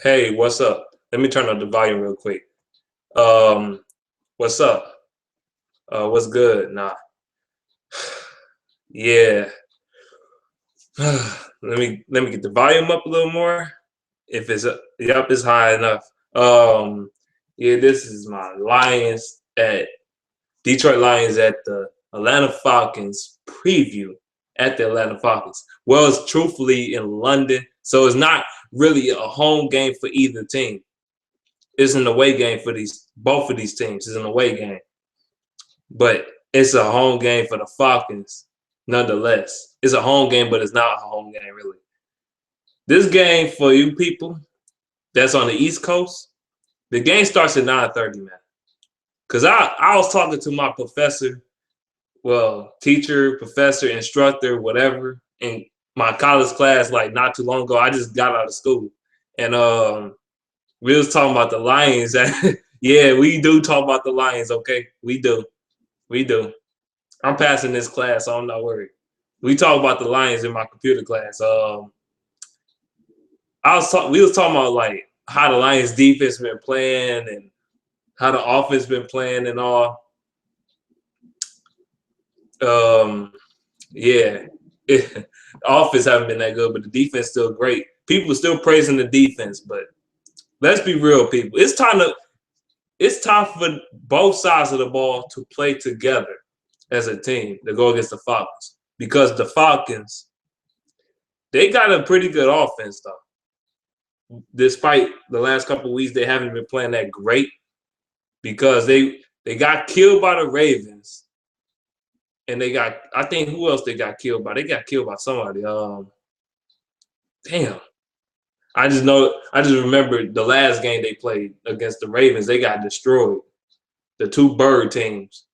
Hey, what's up? Let me turn up the volume real quick. Um, what's up? What's good? Nah, yeah. let me get the volume up a little more. If it's yep, it's high enough. Um, yeah, this is my Lions at Detroit Lions at the Atlanta Falcons preview at the Atlanta Falcons. Well, it's truthfully in London, so it's not really a home game for either team. It's an away game for these both of these teams. It's an away game. But it's a home game for the Falcons, nonetheless. It's a home game, but it's not a home game, really. This game for you people that's on the East Coast, the game starts at 9:30, man. Because I was talking to my professor, well, teacher, professor, instructor, whatever, in my college class like not too long ago. I just got out of school. And we was talking about the Lions. Yeah, we do talk about the Lions, okay? We do. We do. I'm passing this class, so I'm not worried. We talk about the Lions in my computer class. We was talking about like how the Lions defense been playing and how the offense been playing and all. Um, yeah, the offense haven't been that good, but the defense still great. People are still praising the defense, but let's be real, people. It's time for both sides of the ball to play together as a team to go against the Falcons because the Falcons they got a pretty good offense though. Despite the last couple of weeks, they haven't been playing that great because they got killed by the Ravens, and they got I think who else they got killed by? They got killed by somebody. Damn. I just remember the last game they played against the Ravens, they got destroyed. The two bird teams.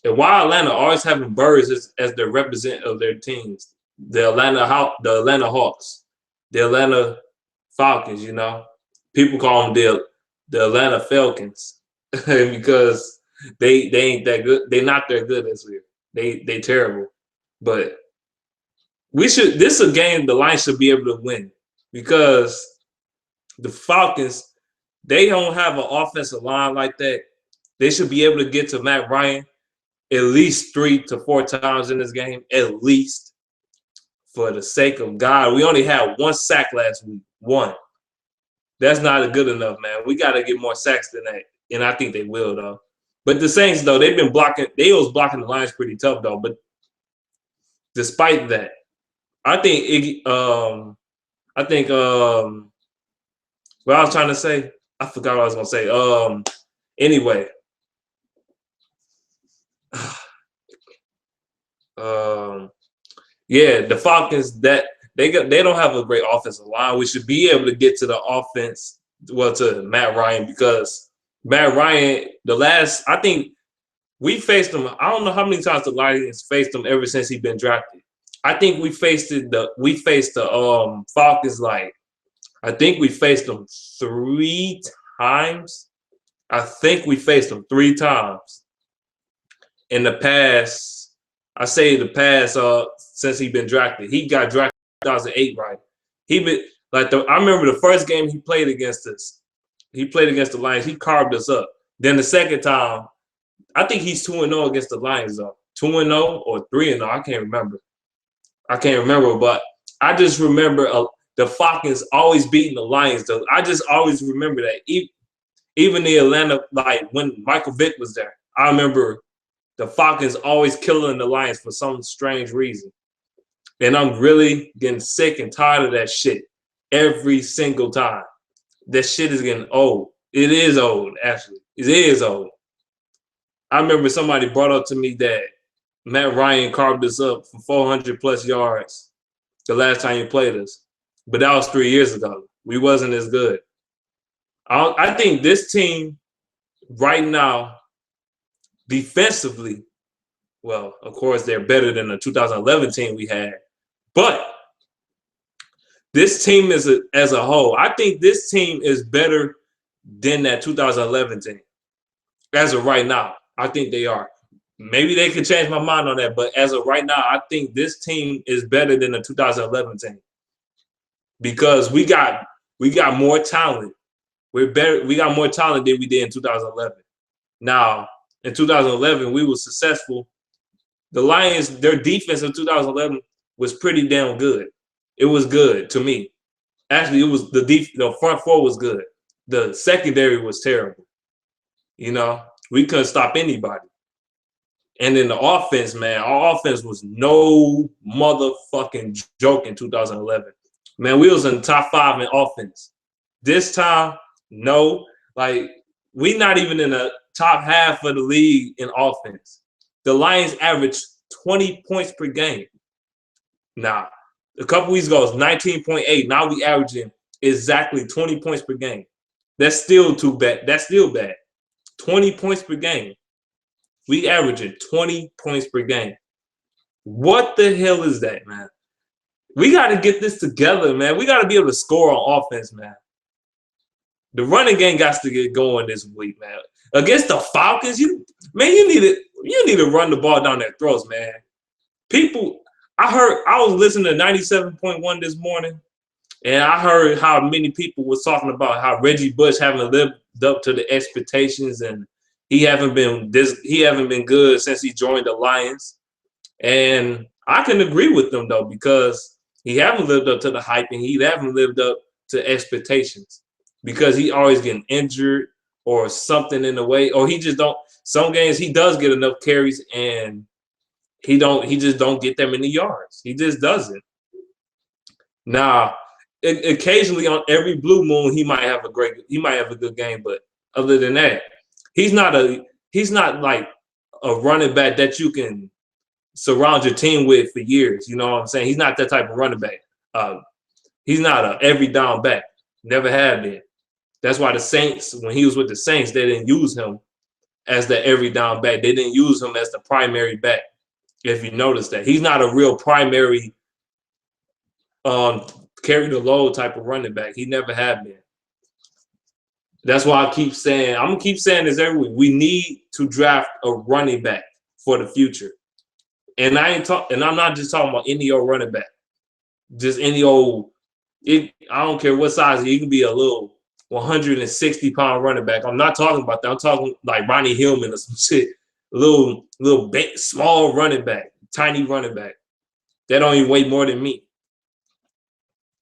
And why Atlanta always having birds as their representative of their teams, the Atlanta Hawks, the Atlanta Falcons, people call them the Atlanta Falcons because they ain't that good. They not that good this year. They terrible. But we should. This is a game the Lions should be able to win because the Falcons they don't have an offensive line like that. They should be able to get to Matt Ryan at least 3 to 4 times in this game, at least. For the sake of God, we only had one sack last week. One. That's not good enough, man. We got to get more sacks than that, and I think they will, though. But the Saints, though, they've been blocking. They was blocking the Lions pretty tough, though. But despite that, I think what I was trying to say, I forgot what I was gonna say. Anyway, yeah, the Falcons that they don't have a great offensive line. We should be able to get to the offense, well, to Matt Ryan because Matt Ryan, I think we faced him. I don't know how many times the Lions faced him ever since he's been drafted. I think we faced the Falcons like I think we faced them 3 times. I think we faced them 3 times in the past. I say the past since he been drafted. He got drafted in 2008, right? He been I remember the first game he played against us. He played against the Lions. He carved us up. Then the second time, I think he's 2-0 against the Lions though. 2-0 or 3-0. I can't remember. But I just remember the Falcons always beating the Lions though. I just always remember that. Even the Atlanta, like when Michael Vick was there, I remember the Falcons always killing the Lions for some strange reason. And I'm really getting sick and tired of that shit every single time. That shit is getting old. It is old, actually. It is old. I remember somebody brought up to me that Matt Ryan carved us up for 400 plus yards the last time he played us. But that was 3 years ago. We wasn't as good. I think this team right now, defensively, well, of course, they're better than the 2011 team we had. But this team as a whole, I think this team is better than that 2011 team. As of right now, I think they are. Maybe they could change my mind on that, but as of right now, I think this team is better than the 2011 team because we got We got more talent. We're better. We got more talent than we did in 2011. Now, in 2011, we were successful. The Lions, their defense in 2011 was pretty damn good. It was good to me. Actually, it was the front four was good. The secondary was terrible. You know, we couldn't stop anybody. And then the offense, man, our offense was no motherfucking joke in 2011. Man, we was in the top 5 in offense. This time, no. Like, we not even in the top half of the league in offense. The Lions averaged 20 points per game. Now, a couple weeks ago, it was 19.8. Now we averaging exactly 20 points per game. That's still too bad. That's still bad. 20 points per game. We averaging 20 points per game. What the hell is that, man? We got to get this together, man. We got to be able to score on offense, man. The running game got to get going this week, man. Against the Falcons, you need to run the ball down their throats, man. People, I was listening to 97.1 this morning, and I heard how many people was talking about how Reggie Bush haven't lived up to the expectations, and he haven't been good since he joined the Lions. And I can agree with them though, because he haven't lived up to the hype and he haven't lived up to expectations, because he always getting injured or something in the way, or he just don't. Some games he does get enough carries and he just don't get that many yards. He just doesn't. Now, occasionally on every blue moon he might have a good game, but other than that, he's not like a running back that you can surround your team with for years. You know what I'm saying? He's not that type of running back. He's not a every down back. Never have been. That's why the Saints, when he was with the Saints, they didn't use him as the every down back. They didn't use him as the primary back. If you notice that, he's not a real primary carry the load type of running back. He never have been. That's why I'm gonna keep saying this every week. We need to draft a running back for the future. And I'm not just talking about any old running back. Just any old. I don't care what size. He can be a little 160-pound running back. I'm not talking about that. I'm talking like Ronnie Hillman or some shit. Little small running back, tiny running back. That don't even weigh more than me.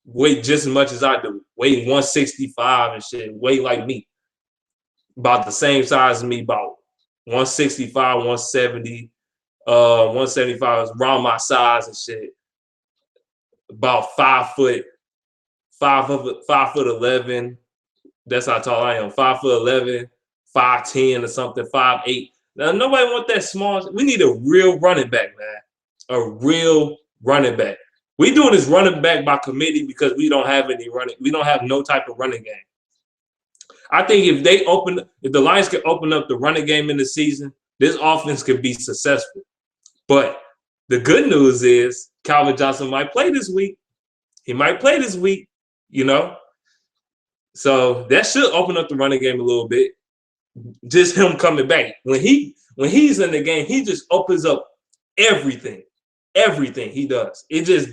Weigh just as much as I do. Weigh 165 and shit. Weigh like me. About the same size as me, about 165, 170. 175 is around my size and shit. About 5 foot 11. That's how tall I am. 5'11", 5'10" or something, 5'8". Now nobody want that small. We need a real running back, man. A real running back. We doing this running back by committee because we don't have any running. We don't have no type of running game. I think if the Lions could open up the running game in the season, this offense could be successful. But the good news is Calvin Johnson might play this week. He might play this week, you know. So that should open up the running game a little bit. Just him coming back. When he's in the game, he just opens up everything. Everything he does. He just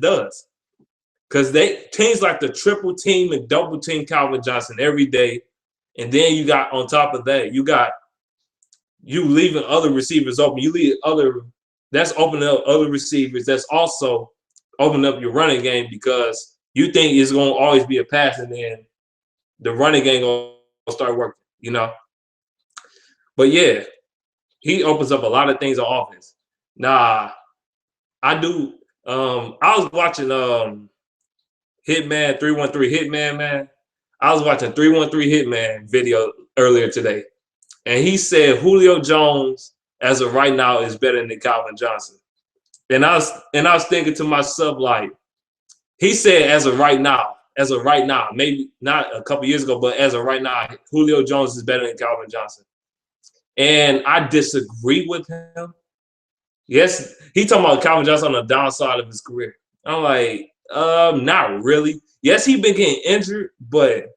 does. Because teams like the triple team and double team Calvin Johnson every day. And then you got on top of that, you leaving other receivers open. That's opening up other receivers. That's also opening up your running game, because you think it's going to always be a pass, and then the running game going to start working, you know? But yeah, he opens up a lot of things on offense. Nah, I do. I was watching Hitman 313 Hitman, man. I was watching 313 Hitman video earlier today, and he said Julio Jones as of right now is better than Calvin Johnson. And I was thinking to myself, like, he said as of right now, maybe not a couple years ago, but as of right now, Julio Jones is better than Calvin Johnson. And I disagree with him. Yes, he talking about Calvin Johnson on the downside of his career. I'm like, not really. Yes, he's been getting injured, but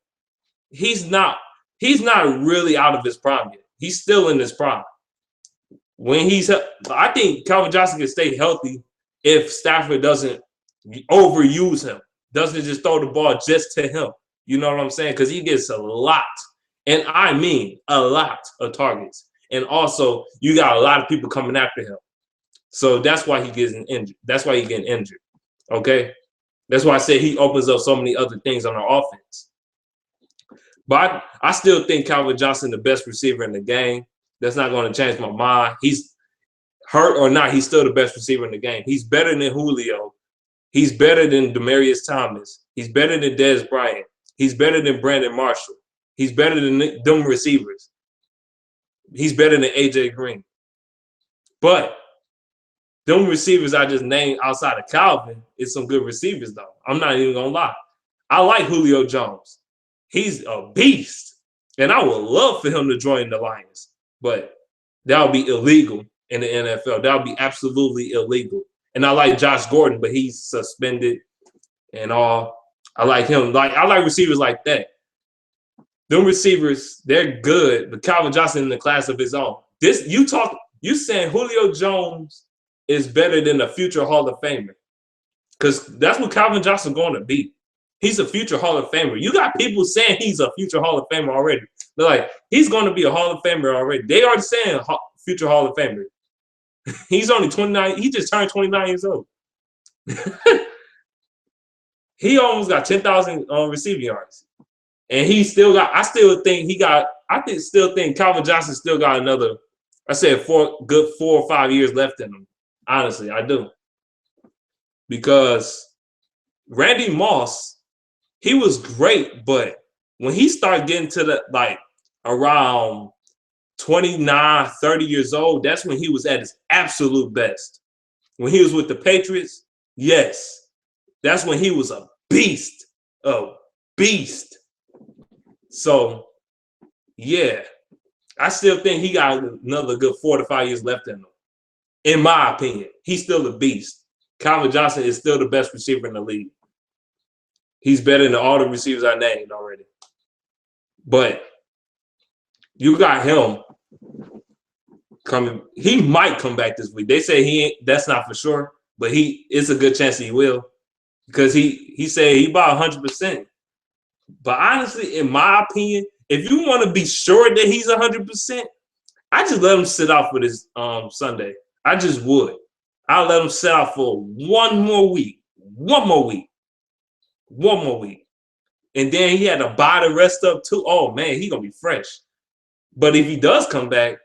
he's not really out of his prime yet. He's still in his prime. I think Calvin Johnson can stay healthy if Stafford doesn't overuse him. doesn't just throw the ball just to him. You know what I'm saying? Because he gets a lot, and I mean a lot of targets. And also, you got a lot of people coming after him. So that's why he gets injured. That's why he's getting injured. Okay? That's why I said he opens up so many other things on our offense. But I still think Calvin Johnson the best receiver in the game. That's not going to change my mind. He's hurt or not, he's still the best receiver in the game. He's better than Julio. He's better than Demaryius Thomas. He's better than Dez Bryant. He's better than Brandon Marshall. He's better than them receivers. He's better than AJ Green. But them receivers I just named outside of Calvin is some good receivers, though. I'm not even going to lie. I like Julio Jones. He's a beast. And I would love for him to join the Lions. But that would be illegal in the NFL. That would be absolutely illegal. And I like Josh Gordon, but he's suspended and all. I like him. I like receivers like that. Them receivers, they're good, but Calvin Johnson in the class of his own. You saying Julio Jones is better than a future Hall of Famer. Because that's what Calvin Johnson's going to be. He's a future Hall of Famer. You got people saying he's a future Hall of Famer already. They're like, he's going to be a Hall of Famer already. They already saying future Hall of Famer. He's only 29. He just turned 29 years old. He almost got 10,000 receiving yards. And he still got, I still think Calvin Johnson still got another, I said 4 or 5 years left in him. Honestly, I do. Because Randy Moss, he was great, but when he started getting to the around 29, 30 years old, that's when he was at his absolute best. When he was with the Patriots, yes. That's when he was a beast. A beast. So, yeah. I still think he got another good 4 to 5 years left in him. In my opinion. He's still a beast. Calvin Johnson is still the best receiver in the league. He's better than all the receivers I named already. But you got him coming. He might come back this week. They say he ain't. That's not for sure, but it's a good chance he will, because he said he about 100%. But honestly, in my opinion, if you want to be sure that he's 100%, I just let him sit out for this Sunday. I just would. I'll let him sit out for one more week. And then he had to buy the rest up too. Oh, man, he going to be fresh. But if he does come back,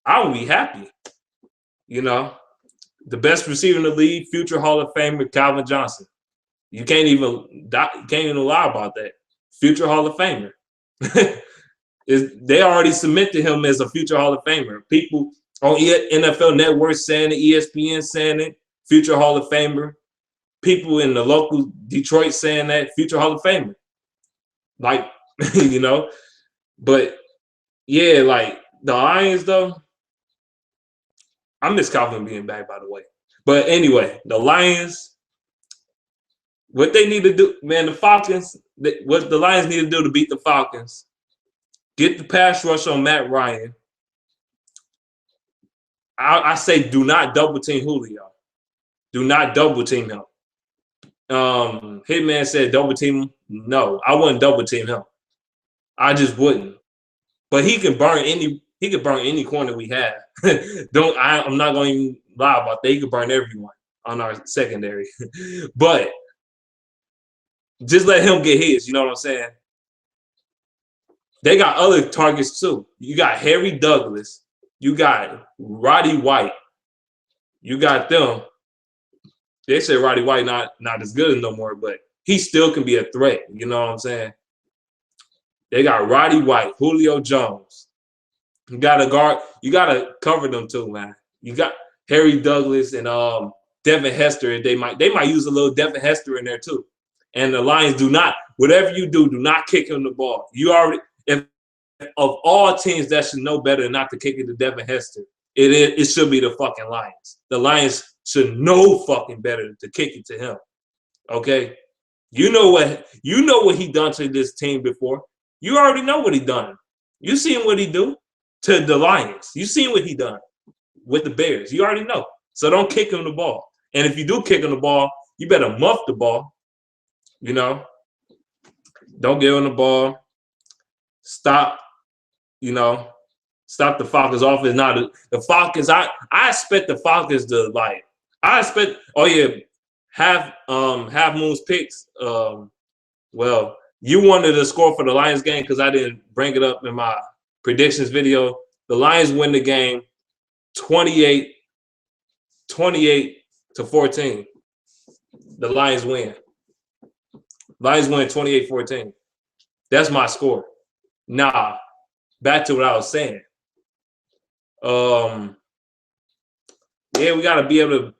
I will be happy. You know, the best receiver in the league, future Hall of Famer, Calvin Johnson. You can't even lie about that. Future Hall of Famer. They already cemented him as a future Hall of Famer. People on NFL Network saying it, ESPN saying it, future Hall of Famer. People in the local Detroit saying that, future Hall of Famer. You know. But, yeah, the Lions, though, I miss Calvin being back, by the way. But anyway, the Lions, what they need to do, man, the Falcons, what the Lions need to do to beat the Falcons, get the pass rush on Matt Ryan. I say do not double team Julio. Do not double team him. Hitman said double team him. No, I wouldn't double team him. I just wouldn't. But he can burn any corner we have. I'm not going to even lie about that. He can burn everyone on our secondary. But just let him get his, you know what I'm saying? They got other targets too. You got Harry Douglas. You got Roddy White. You got them. They say Roddy White not as good no more, but he still can be a threat. You know what I'm saying? They got Roddy White, Julio Jones. You got to guard. You got to cover them too, man. You got Harry Douglas and Devin Hester. They might use a little Devin Hester in there too. And the Lions do not kick him the ball. You already, if of all teams that should know better not to kick it to Devin Hester, it should be the fucking Lions. The Lions should know fucking better to kick it to him. Okay? You know what he done to this team before. You already know what he done. You seen what he do to the Lions. You seen what he done with the Bears. You already know. So don't kick him the ball. And if you do kick him the ball, you better muff the ball. You know, don't give him the ball. Stop. You know, stop the Falcons offense. Now the Falcons. I expect the Falcons to like. I expect. Oh yeah, have Moon's picks. Well, you wanted to score for the Lions game because I didn't bring it up in my predictions video. The Lions win the game 28 to 14. The Lions win. Lions win 28-14. That's my score. Nah, back to what I was saying. Yeah, we gotta be able to.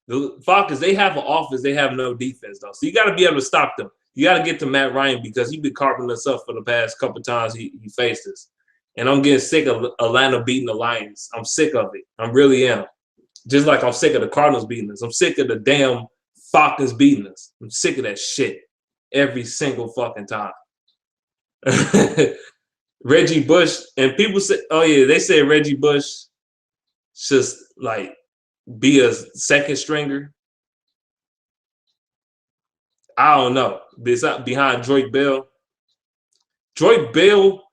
The Falcons, they have an offense, they have no defense though. So you gotta be able to stop them. You gotta get to Matt Ryan because he's been carving us up for the past couple times he faced us. And I'm getting sick of Atlanta beating the Lions. I'm sick of it. I really am. Just like I'm sick of the Cardinals beating us. I'm sick of the damn Falcons beating us. I'm sick of that shit every single fucking time. Reggie Bush, and people say, oh yeah, they said Reggie Bush just like be a second stringer. I don't know. Behind Drake Bell. Drake Bell,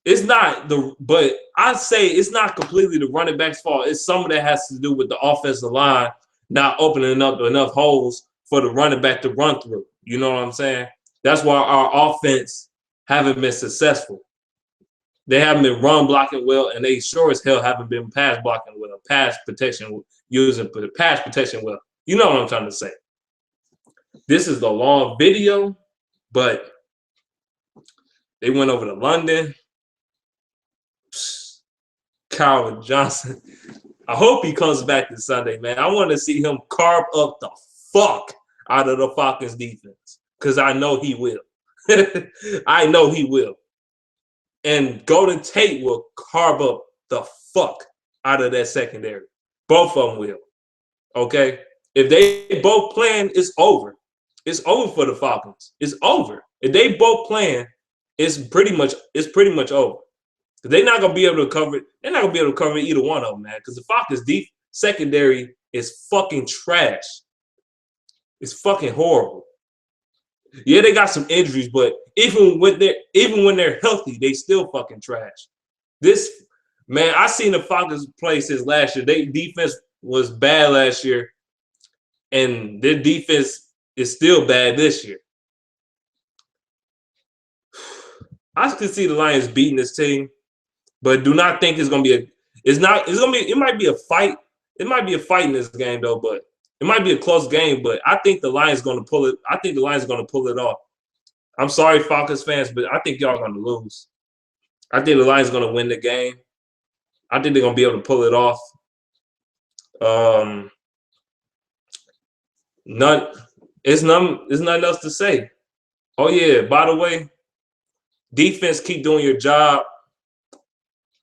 it's not but I say it's not completely the running back's fault. It's some of that has to do with the offensive line not opening up enough holes for the running back to run through. You know what I'm saying? That's why our offense haven't been successful. They haven't been run blocking well, and they sure as hell haven't been pass blocking well, pass protection well. You know what I'm trying to say. This is the long video, but they went over to London. Kyle Johnson. I hope he comes back this Sunday, man. I want to see him carve up the fuck out of the Falcons defense because I know he will. I know he will. And Golden Tate will carve up the fuck out of that secondary. Both of them will. Okay? If they both playing, it's over. It's over for the Falcons. It's over. If they both playing, it's pretty much over. They're not gonna be able to cover it. They're not gonna be able to cover either one of them, man. Because the Falcons' deep secondary is fucking trash. It's fucking horrible. Yeah, they got some injuries, but even when they're healthy, they still fucking trash. This man, I seen the Falcons play since last year. Their defense was bad last year, and their defense is still bad this year. I can see the Lions beating this team, but do not think it's gonna be it might be a fight. It might be a fight in this game though, but it might be a close game, but I think the Lions are gonna pull it. I think the Lions are gonna pull it off. I'm sorry, Falcons fans, but I think y'all are gonna lose. I think the Lions are gonna win the game. I think they're gonna be able to pull it off. There's nothing else to say. Oh yeah, by the way, defense, keep doing your job.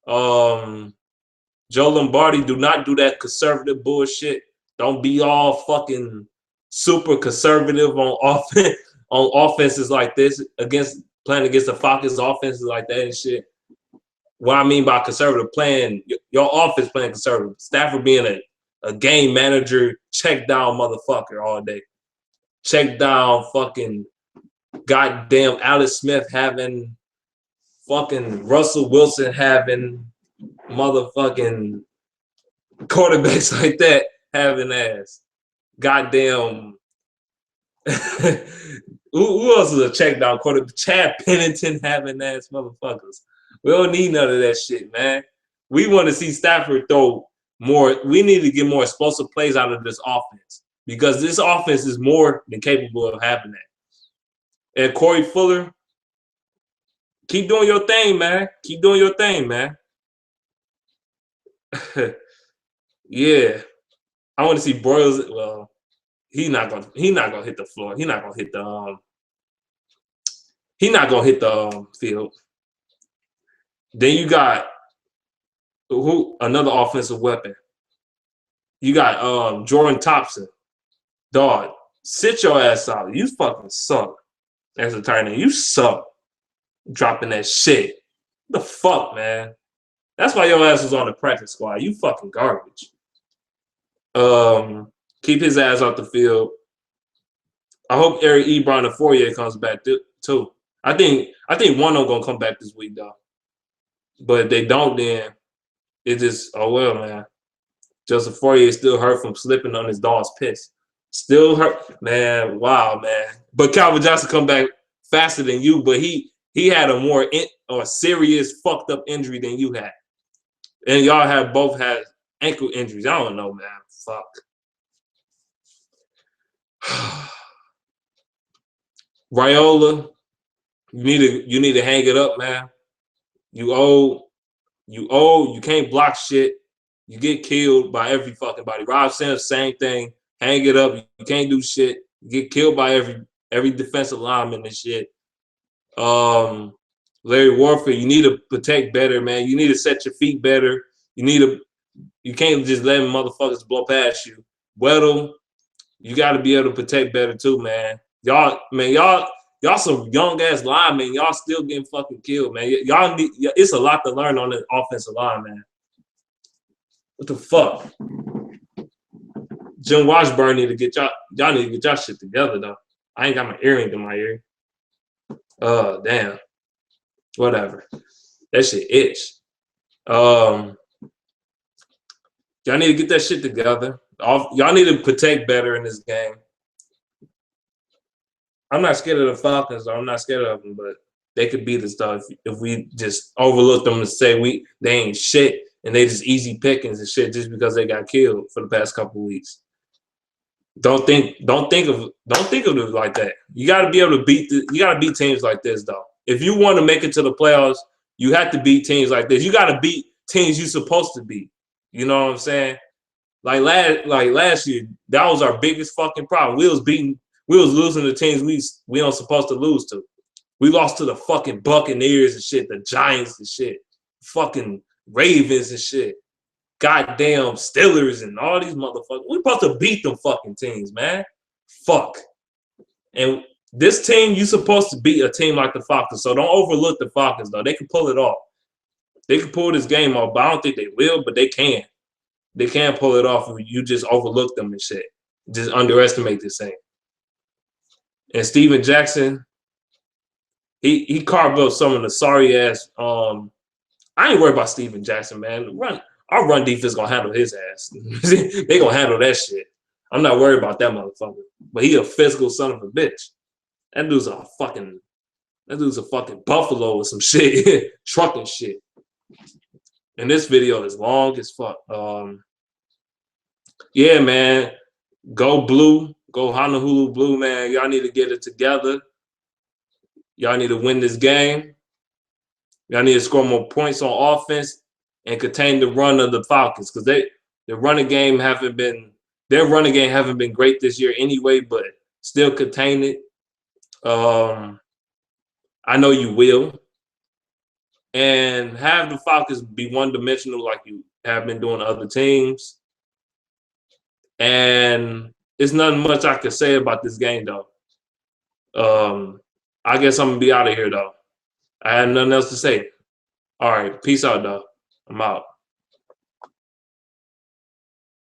Joe Lombardi, do not do that conservative bullshit. Don't be all fucking super conservative on offenses like this playing against the Falcons offenses like that and shit. What I mean by conservative, playing your offense playing conservative. Stafford being a game manager, check down motherfucker all day. Check down fucking goddamn Alex Smith having fucking Russell Wilson having motherfucking quarterbacks like that having ass. Goddamn. Who else is a check down quarterback? Chad Pennington having ass motherfuckers. We don't need none of that shit, man. We want to see Stafford throw more. We need to get more explosive plays out of this offense because this offense is more than capable of having that. And Corey Fuller, keep doing your thing, man. Keep doing your thing, man. Yeah. I want to see Broyles. Well, he's not gonna hit the floor. He's not gonna hit the field. Then you got another offensive weapon. You got Jordan Thompson. Dog, sit your ass out. You fucking suck as a tight end. You suck dropping that shit. The fuck, man. That's why your ass was on the practice squad. You fucking garbage. Keep his ass off the field. I hope Eric Ebron and Fourier comes back too. I think one of them gonna come back this week though. But if they don't, then it just well, man. Justin Fourier still hurt from slipping on his dog's piss. Still hurt, man. Wow, man. But Calvin Johnson come back faster than you, but he had a more serious fucked up injury than you had, and y'all have both had ankle injuries. I don't know, man. Fuck. Raiola, you need to hang it up, man. You old. You can't block shit. You get killed by every fucking body. Rob Sanders, same thing. Hang it up. You can't do shit. You get killed by every defensive lineman and shit. Larry Warford, you need to protect better, man. You need to set your feet better. You can't just let motherfuckers blow past you. Weddle, you got to be able to protect better too, man. Y'all some young ass linemen. Y'all still getting fucking killed, man. It's a lot to learn on the offensive line, man. What the fuck? Jim Washburn need to get y'all need to get y'all shit together though. I ain't got my earring in my ear. Damn. Whatever. That shit itch. Y'all need to get that shit together. Y'all need to protect better in this game. I'm not scared of the Falcons, though. I'm not scared of them, but they could beat us though if we just overlook them and say they ain't shit and they just easy pickings and shit just because they got killed for the past couple of weeks. Don't think of it like that. You got to be able to beat teams like this though. If you want to make it to the playoffs, you have to beat teams like this. You got to beat teams you're supposed to beat. You know what I'm saying? Like last year, that was our biggest fucking problem. We was losing to teams we don't supposed to lose to. We lost to the fucking Buccaneers and shit, the Giants and shit, fucking Ravens and shit, goddamn Steelers and all these motherfuckers. We supposed to beat them fucking teams, man. Fuck. And this team, you supposed to beat a team like the Falcons. So don't overlook the Falcons, though. They can pull it off. They can pull this game off, but I don't think they will, but they can. They can pull it off if you just overlook them and shit. Just underestimate this thing. And Steven Jackson, he carved up some of the sorry ass. I ain't worried about Steven Jackson, man. Our run defense gonna handle his ass. They gonna handle that shit. I'm not worried about that motherfucker. But he a physical son of a bitch. That dude's a fucking buffalo with some shit, trucking shit. And this video is long as fuck. Yeah, man. Go blue. Go Honolulu Blue, man. Y'all need to get it together. Y'all need to win this game. Y'all need to score more points on offense and contain the run of the Falcons because their running game haven't been great this year anyway, but still contain it. I know you will. And have the Falcons be one-dimensional like you have been doing to other teams. And there's nothing much I can say about this game, though. I guess I'm going to be out of here, though. I had nothing else to say. All right. Peace out, though. I'm out.